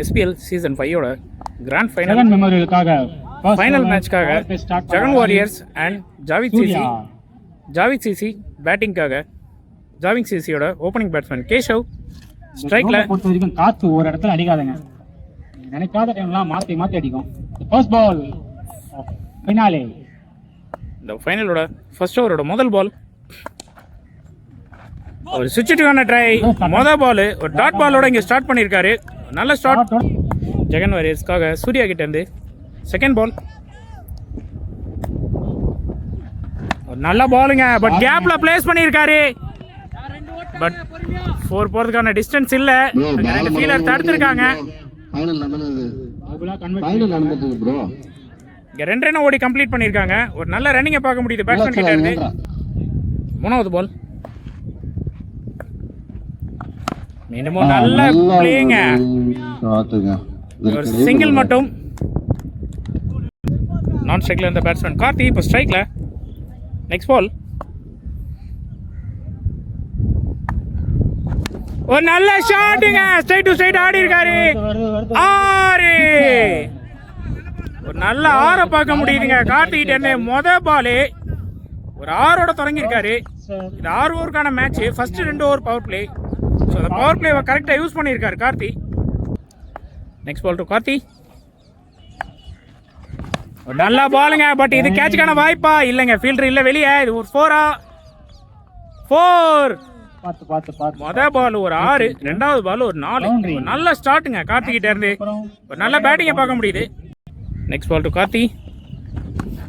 SPL season 5ஓட grand final second மெமோரியலுக்காக final மேட்ச்க்காக Jagan warriors and Javid CC பேட்டிங்காக ஜாவித் சிசியோட ஓப்பனிங் பேட்ஸ்மேன் கேஷவ் ஸ்ட்ரைக்ல பொறுத்த வரைக்கும் காத்து ஒரு இடத்துல அடிக்காதுங்க, நினைக்காத டைம்லாம் மாற்றி மாற்றி அடிக்கும். First ball finale. இந்த ஃபைனலோட ஃபர்ஸ்ட் ஓவரோட முதல் பால் ஒரு சுவிட்சுக்கான ட்ரை. முதல் பால் ஒரு டாட் பாலோட இங்கே ஸ்டார்ட் பண்ணியிருக்காரு. நல்ல ஸ்டார்ட் ஜெகன் வாரியர்ஸ்க்காக சூர்யா கிட்ட இருந்து. செகண்ட் பால் ஒரு நல்ல பாலுங்க, பட் கேப்ல பிளேஸ் பண்ணியிருக்காரு. பட் 4 போறதுக்கான டிஸ்டன்ஸ் இல்ல. ரெண்டு ஃபீலர் தடுத்திருக்காங்க. இங்க 2 ரன் ஓடி கம்ப்ளீட் பண்ணியிருக்காங்க. ஒரு நல்ல ரன்னிங்கை பார்க்க முடியுது பேட்ஸ்மேன் கிட்ட இருந்து. மூணாவது பால் மீண்டும் நல்ல பிளேங்க, ஒரு சிங்கிள் மட்டும். நான் ஸ்ட்ரைக்ல இருந்த பேட்ஸ்மேன் கார்த்தி இப்போ ஸ்ட்ரைக்ல. நெக்ஸ்ட் பால் ஒரு நல்ல ஷாட்டுங்க, ஸ்ட்ரைட் டு ஸ்ட்ரைட் ஆடி இருக்காரு. 6 ஒரு நல்ல 6 பார்க்க முடியுதுங்க கார்த்திகிட்ட இருந்து. மொதல் பால் ஒரு 6ஓட தொடங்கியிருக்காரு. இது 6 ஓவருக்கான match. First 2 over power play. So அந்த பவர் பிளேவை கரெக்டாக யூஸ் பண்ணியிருக்காரு Karthi. Next ball to Karthi. ஒரு நல்ல பாலுங்க, பட் இது கேட்சுக்கான வாய்ப்பா இல்லைங்க, ஃபீல்டர் இல்லை வெளியே. இது ஒரு 4 மொதல் பால் ஒரு 6, ரெண்டாவது பால் ஒரு 4. நல்ல ஸ்டார்ட்டுங்க கார்த்திகிட்ட இருந்து. ஒரு நல்ல பேட்டிங்கை பார்க்க முடியுது. Next ball to Karthi.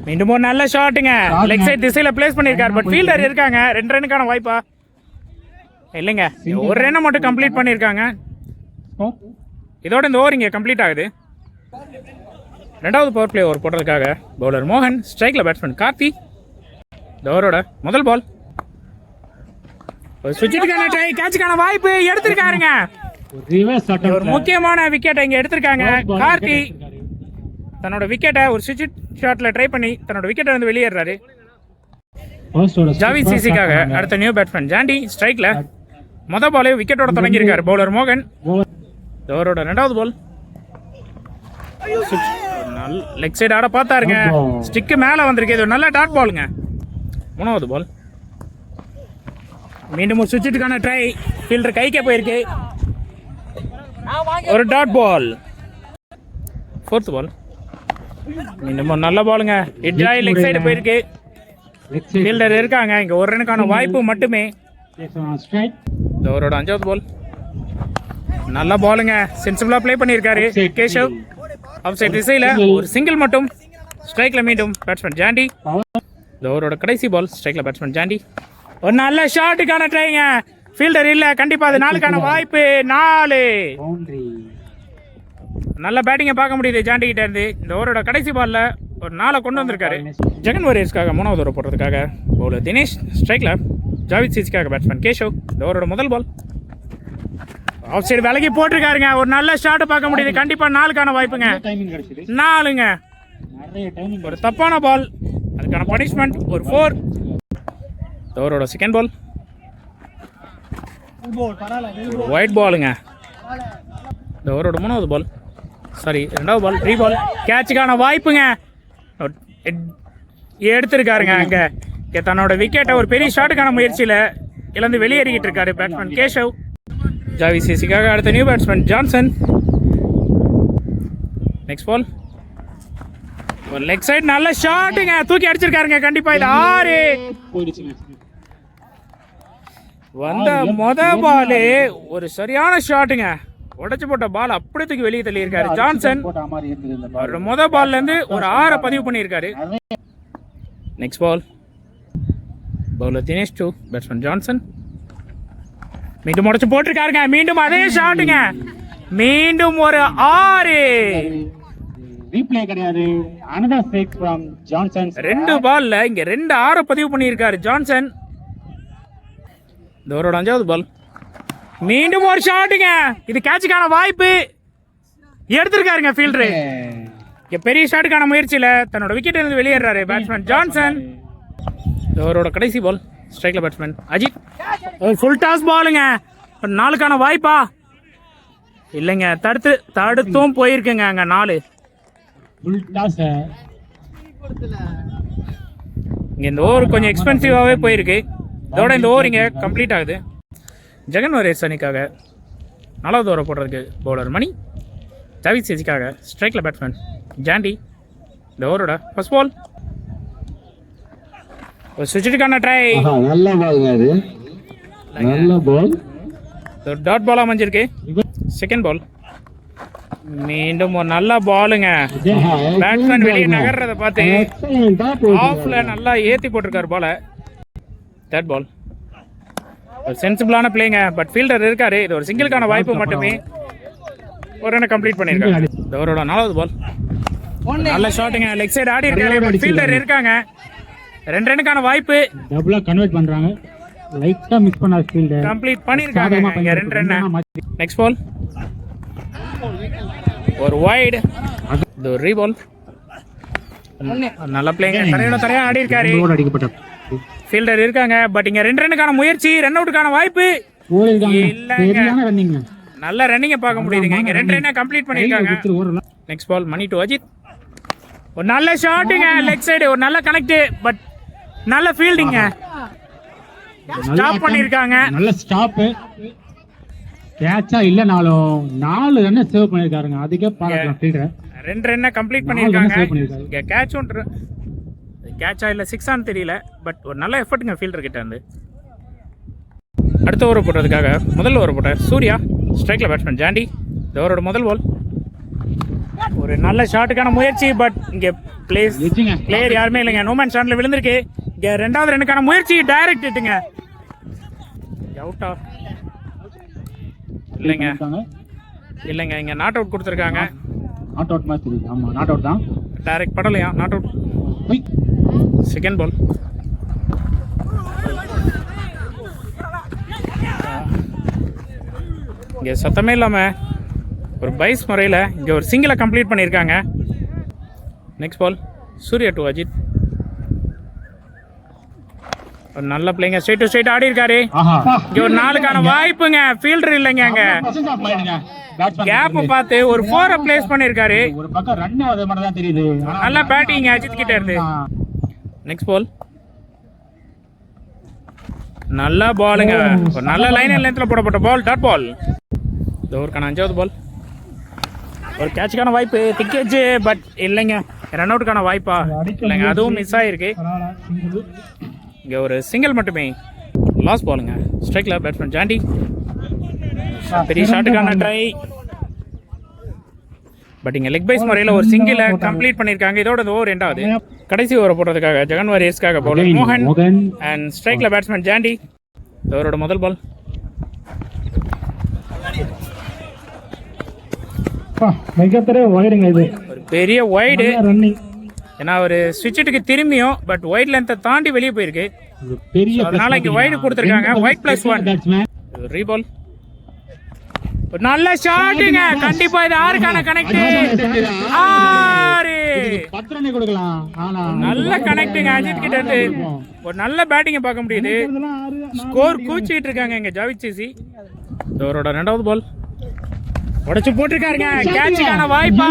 மீண்டும் ஒரு நல்ல ஷாட்டுங்க, லெக் சைட் திசையில் பிளேஸ் பண்ணியிருக்காரு. பட் ஃபீல்டர் இருக்காங்க. 2 ரன்னுக்கான வாய்ப்பா இல்லைங்க, ஒரு ரன்னை மட்டும் கம்ப்ளீட் பண்ணியிருக்காங்க. இதோட இந்த ஓவர் இங்கே கம்ப்ளீட் ஆகுது. ரெண்டாவது பவர் பிளே ஓவர் போடுறதுக்காக பவுலர் மோகன், ஸ்ட்ரைக்ல பேட்ஸ்மேன் கார்த்தி. இந்த ஓவரோட முதல் பால் ஒரு சுவிட்சுக்கான ட்ரை, கேட்சுக்கான வாய்ப்பு எடுத்திருக்காருங்க. ஒரு முக்கியமான விக்கெட்டை இங்கே எடுத்திருக்காங்க கார்த்தி. தன்னோட விக்கெட்டை ஒரு சுவிட்ச் ஷாட்ல ட்ரை பண்ணி தன்னோட விக்கெட்டை வந்து வெளியேறாரு. ஜாவித் சிசிக்காக அடுத்த நியூ பேட்ஸ்மேன் ஜாண்டி ஸ்ட்ரைக்ல. மொதல் பாலே விக்கெட்டோட தொடங்கியிருக்காரு பவுலர் மோகன். ஓவரோட ரெண்டாவது பால் லெக் சைடு ஆட பார்த்தாருங்க, ஸ்டிக்கு மேலே வந்திருக்கு. இது ஒரு நல்ல டாட் பாலுங்க. மூணாவது பால் மீண்டும் ஒரு சுவிட்சுக்கான ட்ரை, ஃபீல்டர் கைக்கே போயிருக்கு. ஒரு டாட் பால். ஃபோர்த் பால் மீண்டும் ஒரு நல்ல பாலுங்க, ஹிட் லெக் சைடு போயிருக்கு. ஃபீல்டர் இருக்காங்க. இங்கே ஒரு ரனுக்கான வாய்ப்பு மட்டுமே. ஓவரோட அஞ்சாவது பால் நல்ல பாலுங்க, சென்சிபிளா பிளே பண்ணியிருக்காரு கேஷவ். ஆஃப் சைட் திசையில் ஒரு சிங்கிள் மட்டும். ஸ்ட்ரைக்ல மீண்டும் பேட்ஸ்மேன் ஜாண்டி. ஓவரோட கடைசி பால் ஸ்ட்ரைக்ல பேட்ஸ்மேன் ஜாண்டி. ஒரு நல்ல ஷாட்டுக்கான ட்ரைங்க, ஃபீல்டர் இல்லை. கண்டிப்பா அது 4க்கான வாய்ப்பு. 4 நல்ல பேட்டிங்கை பார்க்க முடியுது ஜாண்டி கிட்ட இருந்து. இந்த ஓவரோட கடைசி பால்ல ஒரு 4 கொண்டு வந்திருக்காரு. ஜெகன் வாரியர்ஸ்க்காக 3வது ஓவர் போடுறதுக்காக பவுலர் தினேஷ் ஸ்ட்ரைக்ல. ஜாவித் சிசிக்காக பேட்ஸ்மேன் கேஷவ். இந்த ஓவரோட முதல் பால் ஆஃப் சைடு விலகி போட்டிருக்காருங்க. ஒரு நல்ல ஷாட் பார்க்க முடியுது. கண்டிப்பா 4க்கான வாய்ப்புங்க. 4ங்க. ஒரு தப்பான பால், அதுக்கான பனிஷ்மெண்ட் ஒரு 4. ஓவரோட செகண்ட் பால் ஒயிட் பாலுங்க. இந்த ஓவரோட 3வது பால், சாரி 2வது பால், 3 பால். கேட்சுக்கான வாய்ப்புங்க எடுத்திருக்காருங்க. அங்கே தன்னோட விக்கெட்டை ஒரு பெரிய ஷாட்டுக்கான முயற்சியில் இழந்து வெளியேறிக்கிட்டு இருக்காரு பேட்ஸ்மேன் கேஷவ். ஜாவித் சிசிக்காக அடுத்த new batsman Johnson. Next ball ஒரு லெக் சைடு நல்ல ஷாட்டுங்க, தூக்கி அடிச்சிருக்காருங்க. கண்டிப்பா இது 6 வந்த மொதல் பால் ஒரு சரியான ஷாட்டுங்க, உடைச்சு போட்ட பால் அப்படியே தூக்கி வெளியே தள்ளியிருக்காரு ஜான்சன். அவரோட மொதல் பால்ல இருந்து ஒரு 6 பதிவு பண்ணியிருக்காரு. Next ball bowler Dinesh to batsman Johnson. மீண்டும் உடைச்சு போட்டிருக்காருங்க. மீண்டும் அதே ஷாட்டுங்க, மீண்டும் ஒரு 6. ரீப்ளே கிடையாது. another six from Johnson. 2 பால்ல இங்க 2 6 பதிவு பண்ணியிருக்காரு ஜான்சன். இந்த ஓவரோட 5வது பால் மீண்டும் ஒரு ஷாட்டுங்க, இது கேட்சுக்கான வாய்ப்பு எடுத்திருக்காருங்க ஃபீல்டரு. இங்க பெரிய ஷாட்டுக்கான முயற்சியில தன்னோட விக்கெட் இருந்து வெளியேறாரு பேட்ஸ்மேன் ஜான்சன். இந்த ஓவரோட கடைசி பால் ஸ்ட்ரைக்ல பேட்ஸ்மேன் அஜித். ஒரு ஃபுல் டாஸ் பாலுங்க, 4க்கான வாய்ப்பா இல்லைங்க, தடுத்தும் போயிருக்குங்க அங்கே 4. Full toss. இங்கே இந்த ஓவர் கொஞ்சம் எக்ஸ்பென்சிவாகவே போயிருக்கு. இதோட இந்த ஓவர் இங்கே கம்ப்ளீட் ஆகுது. ஜெகன் வாரியர்ஸ் அணிக்காக 4வது ஓவர் போடுறதுக்கு பவுலர் மணி, ஜாவித் சேசிக்காக ஸ்ட்ரைக்கில் பேட்ஸ்மேன் ஜாண்டி. இந்த ஓவரோட ஃபர்ஸ்ட் பால் ஒரு சுவிட்சுக்கான ட்ரை. நல்ல பால்ங்க, அது நல்ல பால். ஒரு டாட் பால் அமைஞ்சிருக்கு. செகண்ட் பால் மீண்டும் ஒரு நல்ல பாலுங்க. பேட்ஸ்மேன் வெளியே நகர்றதை பார்த்து ஆஃப்ல நல்லா ஏற்றி போட்டிருக்காரு பாலை. தேர்ட் பால் ஒரு சென்சிபிளான பிளேங்க, பட் ஃபீல்டர் இருக்காரு. இது ஒரு சிங்கிளுக்கான வாய்ப்பு மட்டுமே. ஒரு ரன் கம்ப்ளீட் பண்ணியிருக்காங்க. இந்த ஓவரோட 4வது பால் நல்ல ஷாட்டுங்க. லெக் சைடு ஆடி இருக்காரு, பட் ஃபீல்டர் இருக்காங்க. 2 ரன்னுக்கான வாய்ப்பு. டபுளா கன்வெர்ட் பண்றாங்க. லைட்டா மிஸ் பண்ணாத ஃபீல்டர் கம்ப்ளீட் பண்ணிருக்காங்க. இங்க 2 ரன். நெக்ஸ்ட் பால் ஒரு வைட். இது ஒரு ரீபால். நல்ல பிளேங்க. தரையா ஆடி இருக்காரு. அடிக்கப்பட்ட ஃபீல்டர் இருக்காங்க, பட் இங்க 2 ரன்னுக்கான முயற்சி. ரன் அவுட்டுக்கான வாய்ப்பு இல்லங்க. நல்ல ரன்னிங்க பார்க்க முடியுதுங்க. இங்க 2 ரன்னை கம்ப்ளீட் பண்ணிருக்காங்க. Next ball Mani to Ajith. ஒரு நல்ல ஷாட்டுங்க லெக் சைடு. ஒரு நல்ல கனெக்ட், பட் நல்ல ஃபீல்டிங்க. ஸ்டாப் பண்ணிருக்காங்க. நல்ல ஸ்டாப். கேட்சா இல்லனாலும் 4 ரன் சேவ் பண்ணிருக்காருங்க. அதுக்கே பாராட்டலாம் ஃபீல்டர். 2 ரன்னை கம்ப்ளீட் பண்ணிருக்காங்க. இங்க கேட்ச் ஒன்று கேட்சா இல்ல 6 தெரியல, பட் ஒரு நல்ல எஃபர்ட்டுங்க ஃபீல்டர் கிட்ட இருந்து. அடுத்த ஓவர் போடுறதுக்காக முதல் ஓவர் போட்ட சூர்யா, ஸ்ட்ரைக்ல பேட்ஸ்மேன் ஜாண்டி. இந்த ஓவரோட முதல் பால் ஒரு நல்ல ஷாட்டுக்கான முயற்சி, பட் இங்க பிளேயர் யாருமே இல்லைங்க. நோமேன் ஷாட்ல விழுந்திருக்கு. இங்க 2வது ரன்னுக்கான முயற்சி. டைரக்ட் ஹிட்டுங்க. அவுட்டா இல்லைங்க, இங்க நாட் அவுட் கொடுத்துருக்காங்க. நாட் அவுட் மாதிரி தெரியுது. ஆமா, நாட் அவுட் தான். டைரக்ட் படலையா, நாட் அவுட். செகண்ட் பால் இங்கே சத்தமே இல்லாமல் ஒரு பைஸ் முறையில் இங்கே ஒரு சிங்கிளை கம்ப்ளீட் பண்ணியிருக்காங்க. Next ball Surya to Ajith. ஒரு நல்ல பிளேங்க. ஸ்ட்ரைட் டு ஸ்ட்ரைட் ஆடி இருக்காரு. இங்கே ஒரு 4க்கான வாய்ப்புங்க. ஃபீல்டர் இல்லைங்க. அங்கே கேப் பார்த்து ஒரு 4 பிளேஸ் பண்ணியிருக்காரு. ஒரு பக்கம் ரன் வர மாதிரி தான் தெரியுது. நல்ல பேட்டிங் அஜித் கிட்ட இருந்து. நெக்ஸ்ட் பால் நல்ல பாலுங்க. ஒரு நல்ல லைன் லென்த்ல போடப்பட்ட பால். Dot ball. இந்த ஓவருக்கான 5வது பால் ஒரு கேட்சுக்கான வாய்ப்பு. திக்கேஜ், பட் இல்லைங்க. ரன் அவுட்டுக்கான வாய்ப்பா இல்லைங்க, அதுவும் மிஸ் ஆகிருக்கு. இங்கே ஒரு சிங்கிள் மட்டுமே. லாஸ்ட் பாலுங்க. ஸ்ட்ரைக்ல பேட்ஸ்மேன் ஜாண்டி. பெரிய ஷாட்டுக்கான ட்ரை, பட் இங்கே லெக் பைஸ் முறையில் ஒரு சிங்கிளை கம்ப்ளீட் பண்ணியிருக்காங்க. இதோட இந்த ஓவர் எண்டாவது. கடைசி ஓவரை போடுறதுக்காக ஜெகன் வாரியர்ஸ்க்காக பவுலர் மோகன் அண்ட் ஸ்ட்ரைக்ல பேட்ஸ்மேன் ஜாண்டி. இந்த ஓவரோட முதல் பால் ஒரு பெரிய வைடு. ஏன்னா ஒரு ஸ்விட்சுக்கு திரும்பியும், பட் வைட் லென்த்தை தாண்டி வெளியே போயிருக்கு. அதனால இங்கே வைடு கொடுத்துருக்காங்க. ஒயிட் +1 ரீபால். ஒரு நல்ல ஷாட்டுங்க. கண்டிப்பா இது 6க்கான கனெக்ட். 6 நல்ல கனெக்டிங் அஜித் கிட்ட இருந்து. ஒரு நல்ல பேட்டிங்கை பார்க்க முடியுது. ஸ்கோர் கூச்சிட்டு இருக்காங்க இங்க ஜாவித் சேசி. அவரோட 2வது பால் உடைச்சு போட்டிருக்காருங்க. கேட்சுக்கான வாய்ப்பா.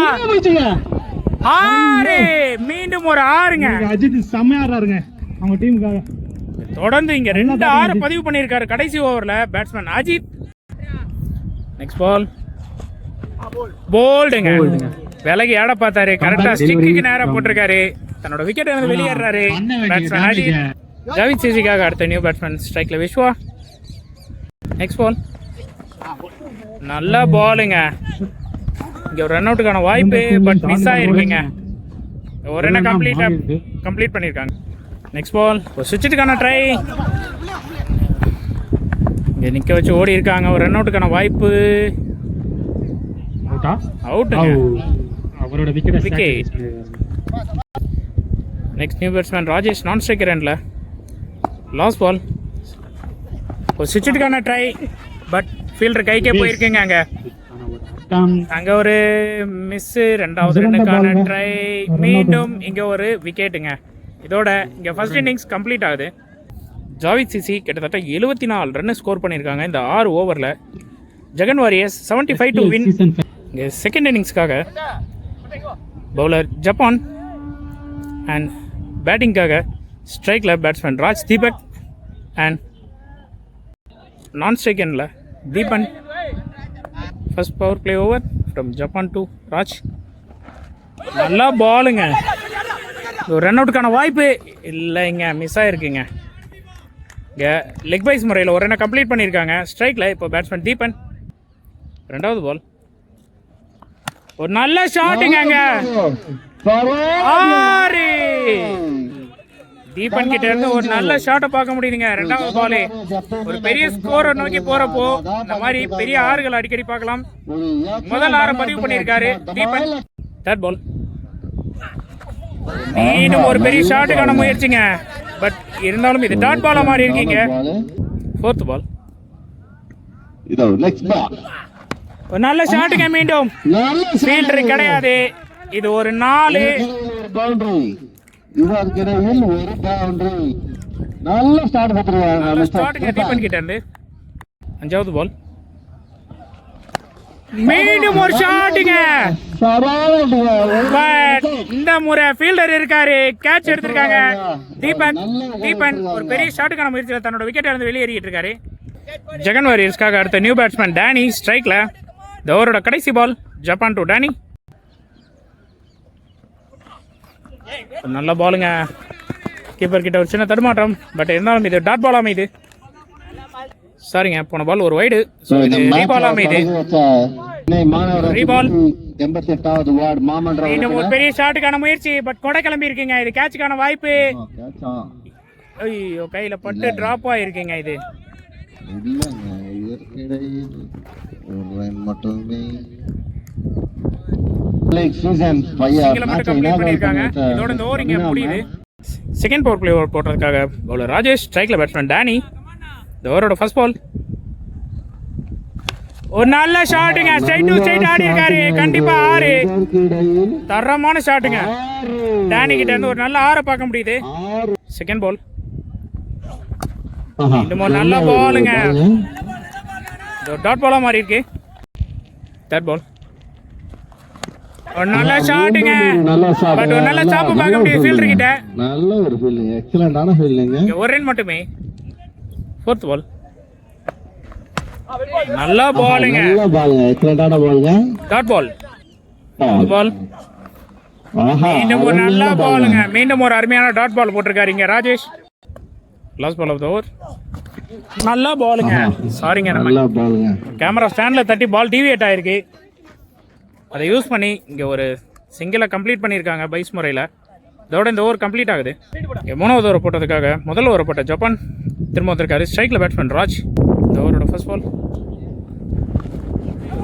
6 மீண்டும் ஒரு 6ங்க. அஜித் செம்மையா ஆடுறாருங்க அவங்க டீமுக்காக. தொடர்ந்து இங்க 2 6 பதிவு பண்ணியிருக்காரு கடைசி ஓவர்ல பேட்ஸ்மேன் அஜித். நெக்ஸ்ட் பால் போல்டுங்க. விலகி ஆட பார்த்தாரு. கரெக்டா ஸ்டிக்கு நேரா போட்டிருக்காரு. தன்னோட விக்கெட் இருந்து வெளியேறாரு பேட்ஸ்மேன் அஜித். ஜாவித் சேசிக்காக அடுத்த நியூ பேட்ஸ்மேன் ஸ்ட்ரைக்ல விஸ்வா. நெக்ஸ்ட் பால் நல்ல பாலுங்க. இங்க ஒரு ரன் அவுட்டுக்கான வாய்ப்பு, பட் மிஸ் ஆயிருக்குங்க. ஒரு ரன்னை கம்ப்ளீட் பண்ணியிருக்காங்க. நெக்ஸ்ட் பால் ஒரு சுவிட்சுக்கான ட்ரை. இங்கே நிற்க வச்சு ஓடி இருக்காங்க. ஒரு ரன் அவுட்டுக்கான வாய்ப்பு. அவுட்டுங்க. Wicket. Next new batsman Rajesh non striker எண்டில். லாஸ்ட் பால் ஒரு சுவிட்சுக்கான ட்ரை, பட் ஃபீல்டர் கைக்கே போயிருக்குங்க. அங்கே ஒரு மிஸ்ஸு. 2வது ரன்னுக்கான ட்ரை. மீண்டும் இங்கே ஒரு விக்கெட்டுங்க. இதோட இங்கே ஃபர்ஸ்ட் இன்னிங்ஸ் கம்ப்ளீட் ஆகுது. ஜாவித் சேசி கிட்டத்தட்ட 74 ரன்னு ஸ்கோர் பண்ணியிருக்காங்க இந்த 6 ஓவரில். Jagan warriors 75 to win. இங்கே செகண்ட் இன்னிங்ஸ்க்காக பவுலர் ஜப்பான் அண்ட் பேட்டிங்காக ஸ்ட்ரைக்கில் batsman Raj Deepak and non strike எண்ணில் Deepan. First power play over from Japan to Raj. நல்லா பாலுங்க. ஒரு ரன் அவுட்டுக்கான வாய்ப்பு இல்லைங்க, மிஸ் ஆகிருக்குங்க. இங்கே லெக் பைஸ் முறையில் ஒரு ரன்னை கம்ப்ளீட் பண்ணியிருக்காங்க ஸ்ட்ரைக்கில். இப்போ பேட்ஸ்மேன் தீபன். ரெண்டாவது பால் ஒரு நல்ல ஷாட்டுங்க. அங்கே 6 தீபன் கிட்ட இருந்து ஒரு நல்ல ஷாட்டை பார்க்க முடியுதுங்க. ரெண்டாவது பாலே ஒரு பெரிய ஸ்கோரை நோக்கி போறப்போ இந்த மாதிரி பெரிய ஆறுகள் அடிக்கடி பார்க்கலாம். முதல் 6 பதிவு பண்ணியிருக்காரு தீபன். தேர்ட் பால் மீண்டும் ஒரு பெரிய ஷாட்டுக்கான முயற்சிங்க. பட் இருந்தாலும் இது டாட் பாலா மாறி இருக்கீங்க. ஃபோர்த் பால் ஒரு நல்ல ஷாட்டுங்க. மீண்டும் ஃபீல்டர் கிடையாது. இது ஒரு 4. நல்ல ஸ்டார்ட் தீபன் கிட்ட இருந்து. அஞ்சாவது பால் மீண்டும் ஒரு ஷாட்டுங்க. பட் இந்த முறை ஃபீல்டர் இருக்காரு, கேட்ச் எடுத்திருக்காங்க. தீபன் ஒரு பெரிய ஷாட்டுக்கான முயற்சியில் தன்னோட விக்கெட் இருந்து வெளியேறிட்டு இருக்காரு. ஜெகன் வாரியர்ஸ்க்காக அடுத்த நியூ பேட்ஸ்மேன் டேனி ஸ்ட்ரைக்ல. இந்த ஓவரோட கடைசி பால் ஜப்பான் டு டேனி. நல்ல பாலுங்க. கீப்பர் கிட்ட ஒரு சின்ன தடுமாற்றம். பட் இருந்தாலும் இது டாட் பால் அமைது. சாரிங்க, போன பால் ஒரு வைடு. ஸோ இது ரீபால் அமைது. ரீபால். இன்னும் ஒரு பெரிய ஷாட்டுக்கான முயற்சி. பட் கொடை கிளம்பி இருக்குங்க. இது கேட்சுக்கான வாய்ப்பு. ஐயோ, கையில பட்டு டிராப் ஆயிருக்குங்க. இது இதோட இந்த ஓவர் இங்க முடியுது. செகண்ட் பவர் பிளே ஓவர் போடுறதுக்காக பவுலர் ராஜேஷ், ஸ்ட்ரைக்ல பேட்ஸ்மேன் டேனி. இந்த ஓவரோட ஃபர்ஸ்ட் பால் ஒரு நல்ல ஷாட்டுங்க. ஸ்ட்ரைட் டு ஸ்ட்ரைட் ஆடி இருக்காரு. கண்டிப்பா 6 தரமான ஷாட்டுங்க. டேனி கிட்ட இருந்து ஒரு நல்ல 6 பார்க்க முடியுது. செகண்ட் பால் இந்த நல்ல பாலுங்க. டாட் பாலா மாறி இருக்கு. தேர்ட் பால் ஒரு நல்ல ஷாட்டுங்க. பட் ஒரு நல்ல சாப்பு பார்க்க முடியுது ஃபீல்டர் கிட்ட. நல்ல ஒரு ஃபீல்டிங், எக்ஸலென்ட்டான ஃபீல்டிங். ஒரு ரன் மட்டுமே. ஃபோர்த் பால் நல்ல பாலுங்க. நல்ல பாலுங்க, எக்ஸலென்ட்டான பாலுங்க. Dot ball. பால் மீண்டும் ஒரு நல்ல பாலுங்க. மீண்டும் ஒரு அருமையான டாட் பால் போட்டிருக்காரு இங்க Rajesh. Last ball of the over. நல்ல பாலுங்க. சாரிங்க, நல்ல பாலுங்க. கேமரா ஸ்டாண்ட்ல தட்டி பால் டிவியேட் ஆயிருக்கு. அதை யூஸ் பண்ணி இங்கே ஒரு சிங்கிளை கம்ப்ளீட் பண்ணியிருக்காங்க பைஸ் முறையில். இதோட இந்த ஓவர் கம்ப்ளீட் ஆகுது. இங்கே 3வது ஓவர் போட்டதுக்காக முதல் ஓவர் போட்ட ஜப்பான் திரும்ப வந்திருக்காரு. ஸ்ட்ரைக்கில் பேட்ஸ்மேன் ராஜ். இந்த ஓவரோட ஃபர்ஸ்ட் பால்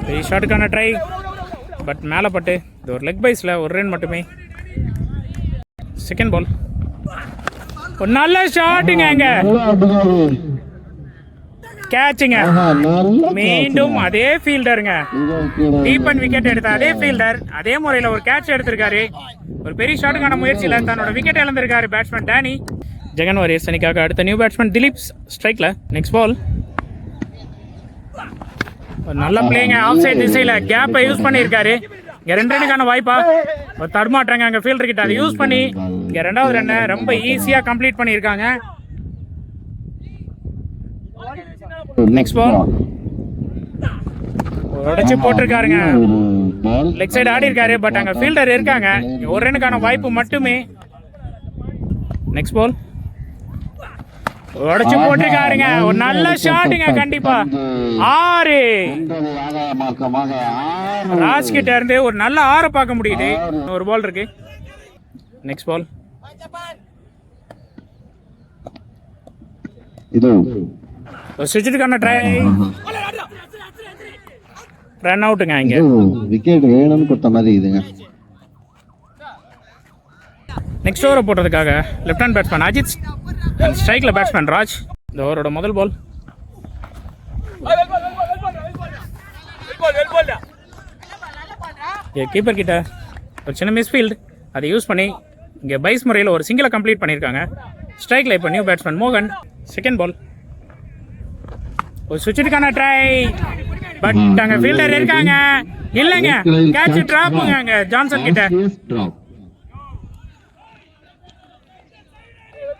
பெரிய ஷாட்டுக்கான ட்ரை. பட் மேலே பட்டு இது ஒரு லெக் பைஸில் ஒரு ரன் மட்டுமே. செகண்ட் பால் ஒரு நல்ல ஷாட்டுங்க. இங்கே கேட்சுங்க. மீண்டும் அதே ஃபீல்டருங்க. டீப்பன் விக்கெட் எடுத்த அதே ஃபீல்டர் அதே முறையில் ஒரு கேட்ச் எடுத்திருக்காரு. ஒரு பெரிய ஷாட்டுக்கான முயற்சியில் தன்னோட விக்கெட் இழந்திருக்காரு பேட்ஸ்மேன் டேனி. ஜெகன் வாரியர்ஸ் அணிக்காக அடுத்த நியூ பேட்ஸ்மேன் திலீப் ஸ்ட்ரைக்ல. நெக்ஸ்ட் பால் ஒரு நல்ல பிளேங்க. ஆஃப் சைட் திசையில் கேப்பை யூஸ் பண்ணியிருக்காரு. இங்கே 2 ரன்னுக்கான வாய்ப்பா ஒரு தடுமாற்றாங்க அங்கே ஃபீல்டர் கிட்ட. அதை யூஸ் பண்ணி இங்கே 2வது ரன்னை ரொம்ப ஈஸியாக கம்ப்ளீட் பண்ணியிருக்காங்க. நெக்ஸ்ட் பால் உடைச்சு போட்டிருக்காருங்க. லெக் சைடு ஆடி இருக்காரு. பட் அங்க ஃபீல்டர் இருக்காங்க. ஒரு ரன்னுக்கான வாய்ப்பு மட்டுமே. நெக்ஸ்ட் பால் உடைச்சு போட்டிருக்காருங்க. ஒரு நல்ல ஷாட்டுங்க. கண்டிப்பா 6 ராஜ் கிட்ட இருந்து ஒரு நல்ல 6 பார்க்க முடியுது. ஒரு பால் இருக்கு. நெக்ஸ்ட் பால் இது சுவிட்சுக்கான ட்ரை. ரன் அவுட்டுங்க. இங்க விக்கெட் வேணும்னு கொடுத்த மாதிரி இதுங்க. நெக்ஸ்ட் ஓவர் போட்டதுக்காக left hand batsman Ajith and ஸ்ட்ரைக்ல பேட்ஸ்மேன் ராஜ். இந்த ஓவரோட முதல் பால் கீப்பர் கிட்ட ஒரு சின்ன மிஸ்ஃபீல்டு. அதை யூஸ் பண்ணி இங்கே பைஸ் முறையில் ஒரு சிங்கிளை கம்ப்ளீட் பண்ணியிருக்காங்க. ஸ்ட்ரைக்கில் இப்போ நியூ பேட்ஸ்மேன் மோகன். செகண்ட் பால் ஒரு சுவிட்சுக்கான ட்ரை. பட் அங்க ஃபீல்டர் இருக்காங்க. இல்லங்க, கேட்ச் டிராப்புங்க அங்க ஜான்சன் கிட்ட.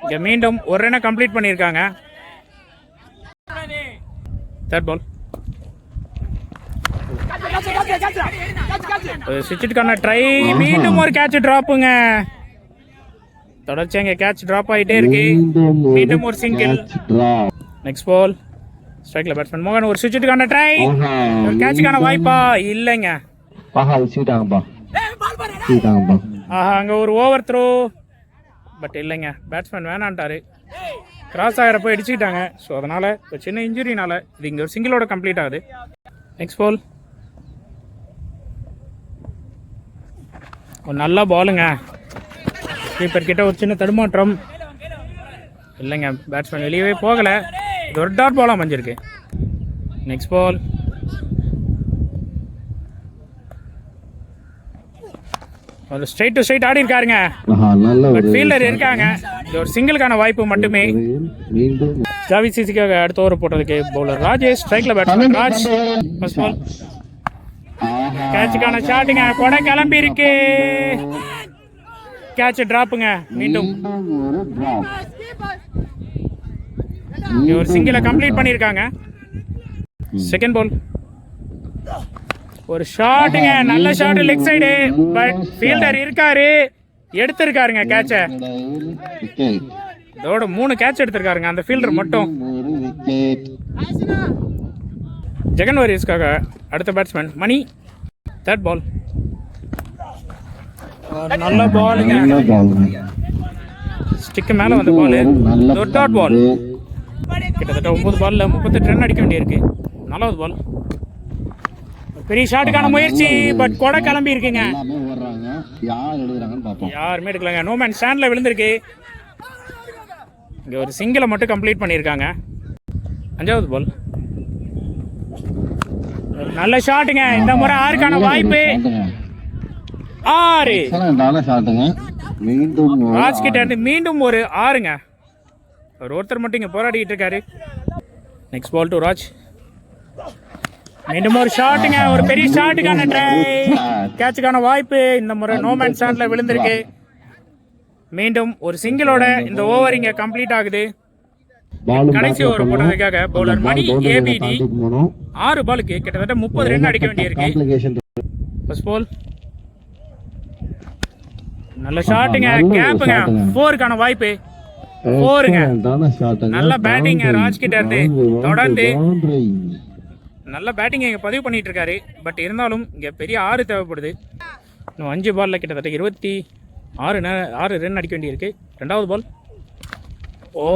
இங்க மீண்டும் ஒரு ரன் கம்ப்ளீட் பண்ணிருக்காங்க. தேர்ட் பால் சுவிட்சுக்கான ட்ரை, மீண்டும் ஒரு கேட்ச் டிராப்புங்க. தொடர்ச்சியா கேட்ச் டிராப் ஆகிட்டே இருக்கு. மீண்டும் ஒரு சிங்கிள். நெக்ஸ்ட் பால் ஸ்ட்ரைக்ல பேட்ஸ்மேன் மோகன் ஒரு சுவிட்சுக்கான ட்ரை, ஒரு கேட்சுக்கான வாய்ப்பா இல்லைங்க. ஆஹா, அங்க ஒரு ஓவர் த்ரோ பட் இல்லைங்க, பேட்ஸ்மேன் வேணான்ட்டாரு. கிராஸ் ஆகிறப்ப இடிச்சுக்கிட்டாங்க. ஸோ அதனால ஒரு சின்ன இன்ஜுரினால இது இங்கே ஒரு சிங்கிளோட கம்ப்ளீட் ஆகுது. நெக்ஸ்ட் பால் ஒரு நல்ல பாலுங்க. கீப்பர் கிட்ட ஒரு சின்ன தடுமாற்றம். இல்லைங்க, பேட்ஸ்மேன் வெளியவே போகலை. இது ஒரு டாட் பாலாக அமைஞ்சிருக்கு. நெக்ஸ்ட் பால் ஒரு ஸ்ட்ரைட் டு ஸ்ட்ரைட் ஆடி இருக்காருங்க. பட் ஃபீல்டர் இருக்காங்க. இது ஒரு சிங்கிளுக்கான வாய்ப்பு மட்டுமே. ஜாவித் சிசிக்காக அடுத்த ஓவர் போட்டதுக்கு பவுலர் ராஜேஷ், ஸ்ட்ரைக்ல பேட்ஸ்மேன் ராஜ். ஃபர்ஸ்ட் பால் கேட்சுக்கான ஷாட்டுங்க. கொடை கிளம்பி இருக்கு. கேட்ச் டிராப்புங்க. மீண்டும் ஒரு சிங்கிளை கம்ப்ளீட் பண்ணியிருக்காங்க. செகண்ட் பால் ஒரு ஷாட்டுங்க, நல்ல shot leg side. But fielder இருக்காரு, எடுத்திருக்காருங்க கேட்சை. இதோட 3 கேட்ச் எடுத்திருக்காருங்க அந்த ஃபீல்டர் மட்டும். ஜெகன் வாரியர்ஸ்க்காக அடுத்த பேட்ஸ்மேன் மணி. தேர்ட் பால் நல்ல பாலுங்க. ஸ்டிக்கு மேல வந்த பால், ஒரு டாட் பால். கிட்டத்தட்ட 9 பால்ல 38 ரன் அடிக்க வேண்டியிருக்கு. 4வது பால் பெரிய ஷாட்டுக்கான முயற்சி. பட் கொடை கிளம்பி இருக்குங்க. யாருமே எடுக்கலங்க. நோமேன் ஸ்டாண்ட்ல விழுந்திருக்கு. இங்க ஒரு சிங்கிளை மட்டும் கம்ப்ளீட் பண்ணியிருக்காங்க. 5வது பால் நல்ல ஷாட்டுங்க. இந்த முறை 6க்கான வாய்ப்பு. 6 ராஜ் கிட்ட இருந்து மீண்டும் ஒரு 6ங்க. ஒருத்தர் மட்டும் இங்க போராடிட்டு இருக்காரு. Next ball to Raj. மீண்டும் ஒரு ஷாட்டுங்க, ஒரு பெரிய ஷாட்டுக்கான ட்ரை, கேட்சுக்கான வாய்ப்பு. இந்த முறை நோமேன் ஸ்டாண்ட்ல விழுந்திருக்கு. மீண்டும் ஒரு சிங்கிளோட இந்த ஓவர் இங்க கம்ப்ளீட் ஆகுது. கடைசி ஓவர் போடுறதுக்காக பவுலர் மணி ஏபிடி 6 பாலுக்கு கிட்டத்தட்ட 30 ரன் அடிக்க வேண்டியிருக்கு. ஃபர்ஸ்ட் பால் நல்ல ஷாட்டுங்க, கேப்புங்க. 4க்கான வாய்ப்பு. 4ங்க. நல்ல பேட்டிங் ராஜ் கிட்ட இருந்து. தொடர்ந்து நல்ல பேட்டிங் இங்க பதிவு பண்ணிட்டு இருக்காரு. பட் இருந்தாலும் இங்க பெரிய 6 தேவைப்படுது. இன்னும் 5 பால்ல கிட்டத்தட்ட 26 ரன் அடிக்க வேண்டியிருக்கு. 2வது பால் ஓ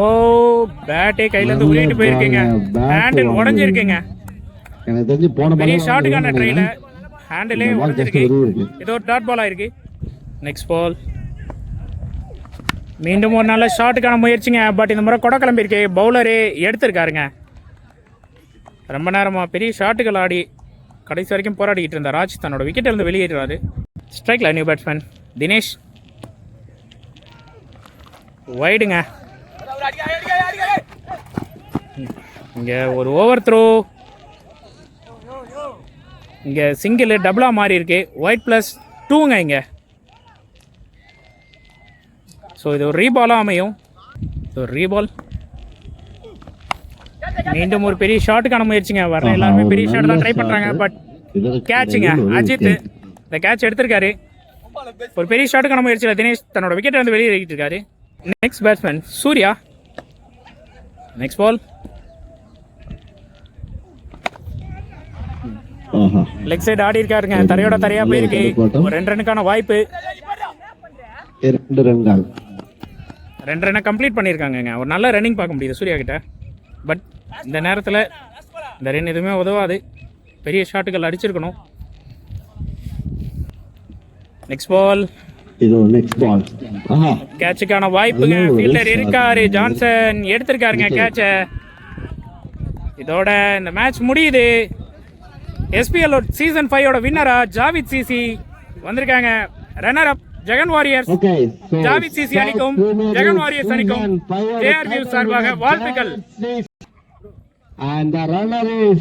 பேட்டே கையில இருந்து உருவிட்டு போயிருக்கீங்க. ஹேண்டில் உடஞ்சிருக்குங்க. பெரிய ஷாட்டுக்கான ட்ரைல ஹேண்டிலே உடஞ்சிருக்கு. ஏதோ ஒரு டாட் பால் ஆயிருக்கு. நெக்ஸ்ட் பால் மீண்டும் ஒரு நல்ல ஷாட்டுக்கான முயற்சிங்க. பட் இந்த முறை கொடை கிளம்பியிருக்கு. பவுலரு எடுத்திருக்காருங்க. ரொம்ப நேரமாக பெரிய ஷாட்டுகள் ஆடி கடைசி வரைக்கும் போராடிக்கிட்டு இருந்த ராஜ் தன்னோட விக்கெட் இருந்து வெளியேறாரு. ஸ்ட்ரைக்ல நியூ பேட்ஸ்மேன் தினேஷ். வைடுங்க. இங்கே ஒரு ஓவர் த்ரோ. இங்கே சிங்கிள் டபுளாக மாறி இருக்கு. ஒயிட் +2ங்க இங்கே. ஸோ இது ஒரு ரீபாலாக அமையும். ஒரு ரீபால். மீண்டும் ஒரு பெரிய ஷாட்டுக்கான முயற்சிங்க. வர எல்லாருமே பெரிய ஷாட் தான் ட்ரை பண்ணுறாங்க. பட் கேட்சுங்க. அஜித் இந்த கேட்ச் எடுத்திருக்காரு. ஒரு பெரிய ஷாட்டுக்கான முயற்சியில் தினேஷ் தன்னோட விக்கெட்டை வந்து வெளியேறிட்டு இருக்காரு. Next batsman Surya. Next ball leg side ஆடி இருக்காருங்க. தரையோட தரையா போயிருக்கு. ஒரு 2 ரன்னுக்கான வாய்ப்பு. 2 ரன்னை கம்ப்ளீட் பண்ணியிருக்காங்க. ஒரு நல்ல ரன்னிங் பார்க்க முடியுது சூர்யா கிட்ட. பட் இந்த நேரத்தில் இந்த ரன் எதுவுமே உதவாது. பெரிய ஷாட்டுகள் அடிச்சிருக்கணும். நெக்ஸ்ட் பால் கேட்சுக்கான வாய்ப்புங்க. ஃபீல்டர் இருக்காரு. ஜான்சன் எடுத்திருக்காருங்க கேட்சை. இதோட இந்த மேட்ச் முடியுது. SPL சீசன் 5 வின்னரா ஜாவித் சிசி வந்திருக்காங்க. ரன்னர் அப் ஜெகன் வாரியர்ஸ். ஜாவித் சிசி அணிக்கும் ஜெகன் வாரியர்ஸ் அணிக்கும் JR Views சார்பாக வாழ்த்துக்கள். And the runner is